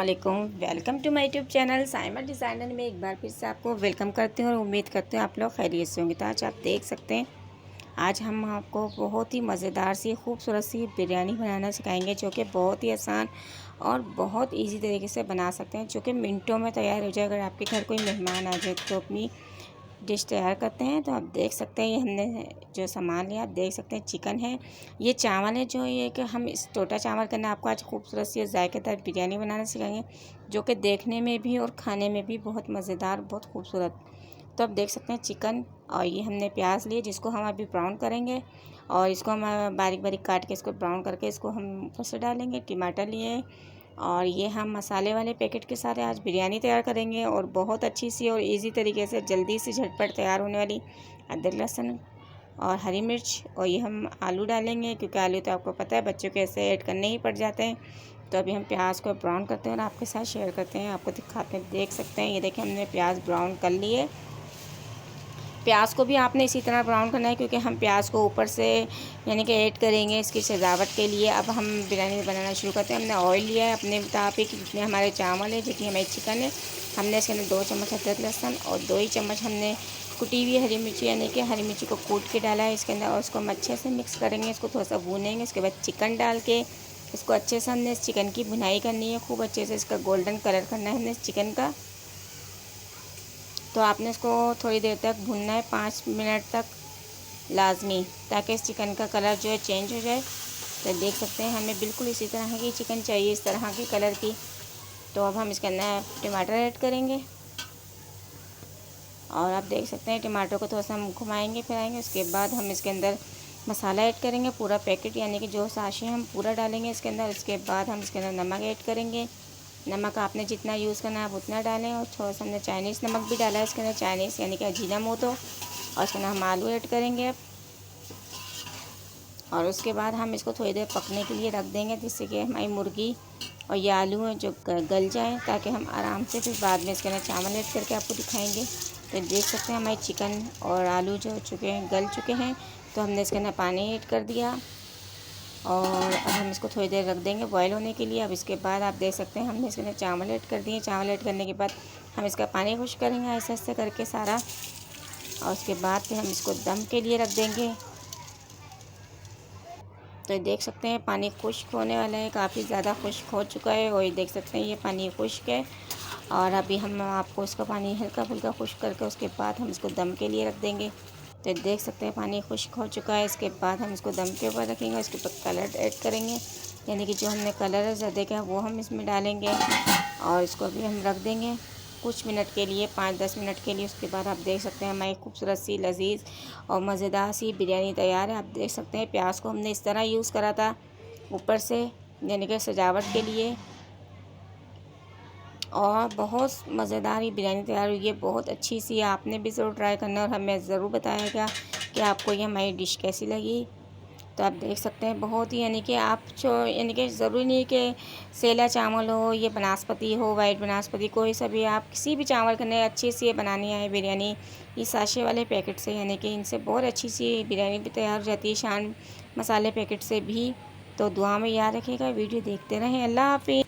अस्सलामुअलैकुम, welcome to my YouTube channel Saima designer में एक बार फिर से आपको वेलकम करते हैं और उम्मीद करते हैं आप लोग खैरियत से होंगे। तो आज आप देख सकते हैं, आज हम आपको बहुत ही मज़ेदार सी खूबसूरत सी बिरयानी बनाना सिखाएंगे, जो कि बहुत ही आसान और बहुत इजी तरीके से बना सकते हैं, जो कि मिनटों में तैयार हो जाए। अगर आपके घर कोई मेहमान आ जाए तो अपनी डिश तैयार करते हैं। तो आप देख सकते हैं, ये हमने जो सामान लिया आप देख सकते हैं, चिकन है, ये चावल है, जो ये कि हम इस टोटा चावल करना आपको आज खूबसूरत सी जायकेदार बिरयानी बनाना सिखाएंगे, जो कि देखने में भी और खाने में भी बहुत मज़ेदार, बहुत खूबसूरत। तो आप देख सकते हैं चिकन, और ये हमने प्याज लिए जिसको हम अभी ब्राउन करेंगे, और इसको हम बारीक बारीक काट के इसको ब्राउन करके इसको हम ऊपर से डालेंगे। टमाटर लिए, और ये हम मसाले वाले पैकेट के साथ आज बिरयानी तैयार करेंगे, और बहुत अच्छी सी और इजी तरीके से जल्दी से झटपट तैयार होने वाली अदरक लहसुन और हरी मिर्च। और ये हम आलू डालेंगे, क्योंकि आलू तो आपको पता है बच्चों के ऐसे ऐड करने ही पड़ जाते हैं। तो अभी हम प्याज को ब्राउन करते हैं और आपके साथ शेयर करते हैं, आपको दिखाते हैं। देख सकते हैं, ये देखिए हमने प्याज ब्राउन कर लिए। प्याज को भी आपने इसी तरह ब्राउन करना है, क्योंकि हम प्याज को ऊपर से यानी कि ऐड करेंगे इसकी सजावट के लिए। अब हम बिरयानी बनाना शुरू करते हैं। हमने ऑयल लिया है अपने मुताबिक, जितने हमारे चावल है, जितनी हमारी चिकन है। हमने इसके अंदर 2 चम्मच अदरक लहसुन और 2 ही चम्मच हमने कुटी हुई हरी मिर्ची, यानी कि हरी मिर्ची को कूट के डाला है इसके अंदर, और उसको हम अच्छे से मिक्स करेंगे। इसको थोड़ा सा भूनेंगे, उसके बाद चिकन डाल के इसको अच्छे से हमने इस चिकन की भुनाई करनी है, खूब अच्छे से इसका गोल्डन कलर करना है हमने इस चिकन का। तो आपने इसको थोड़ी देर तक भूनना है, 5 मिनट तक लाजमी, ताकि इस चिकन का कलर जो है चेंज हो जाए। तो देख सकते हैं, हमें बिल्कुल इसी तरह की चिकन चाहिए, इस तरह की कलर की। तो अब हम इसके अंदर टमाटर ऐड करेंगे, और आप देख सकते हैं टमाटर को थोड़ा सा हम घुमाएंगे फिराएंगे। उसके बाद हम इसके अंदर मसाला ऐड करेंगे, पूरा पैकेट यानी कि जो साशे हम पूरा डालेंगे इसके अंदर। उसके बाद हम इसके अंदर नमक ऐड करेंगे। नमक आपने जितना यूज़ करना है आप उतना डालें, और थोड़ा सा हमने चाइनीज़ नमक भी डाला है इसके अंदर, चाइनीज़ यानी कि अजीनामोटो। और इसके अंदर हम आलू ऐड करेंगे अब, और उसके बाद हम इसको थोड़ी देर पकने के लिए रख देंगे, जिससे कि हमारी मुर्गी और ये आलू हैं जो गल जाएँ, ताकि हम आराम से फिर बाद में इसके अंदर चावल ऐड करके आपको दिखाएंगे। तो देख सकते हैं हमारी चिकन और आलू जो चुके हैं, गल चुके हैं। तो हमने इसके अंदर पानी ऐड कर दिया, और अब हम इसको थोड़ी देर रख देंगे बॉयल होने के लिए। अब इसके बाद आप देख सकते हैं हमने इसके अंदर चावल ऐड कर दिए। चावल ऐड करने के बाद हम इसका पानी खुश करेंगे ऐसे ऐसे करके सारा, और उसके बाद फिर हम इसको दम के लिए रख देंगे। तो देख सकते हैं पानी खुश्क होने वाला है, काफ़ी ज़्यादा खुश्क हो चुका है, और ये देख सकते हैं ये पानी खुश्क है। और अभी हम आपको इसका पानी हल्का फुल्का खुश्क करके उसके बाद हम इसको दम के लिए रख देंगे। तो देख सकते हैं पानी खुश्क हो चुका है। इसके बाद हम इसको दम के ऊपर रखेंगे, उसके ऊपर कलर ऐड करेंगे, यानी कि जो हमने कलर ज़्यादा का वो हम इसमें डालेंगे, और इसको भी हम रख देंगे कुछ मिनट के लिए, 5-10 मिनट के लिए। उसके बाद आप देख सकते हैं हमारी खूबसूरत सी लजीज और मज़ेदार सी बिरयानी तैयार है। आप देख सकते हैं प्याज को हमने इस तरह यूज़ करा था ऊपर से, यानी कि सजावट के लिए, और बहुत मज़ेदार ये बिरयानी तैयार हुई है, बहुत अच्छी सी। आपने भी ज़रूर ट्राई करना, और हमें ज़रूर बताएगा कि आपको ये हमारी डिश कैसी लगी। तो आप देख सकते हैं बहुत ही, यानी कि आप जो यानी कि ज़रूरी नहीं कि सेला चावल हो, ये बनास्पति हो, वाइट बनास्पति, कोई सा भी आप किसी भी चावल करने अच्छी सी बनानी है बिरयानी, ये साशे वाले पैकेट से, यानी कि इनसे बहुत अच्छी सी बिरयानी भी तैयार हो जाती है, शान मसाले पैकेट से भी। तो दुआ में याद रखिएगा, वीडियो देखते रहें। अल्लाह हाफिज़।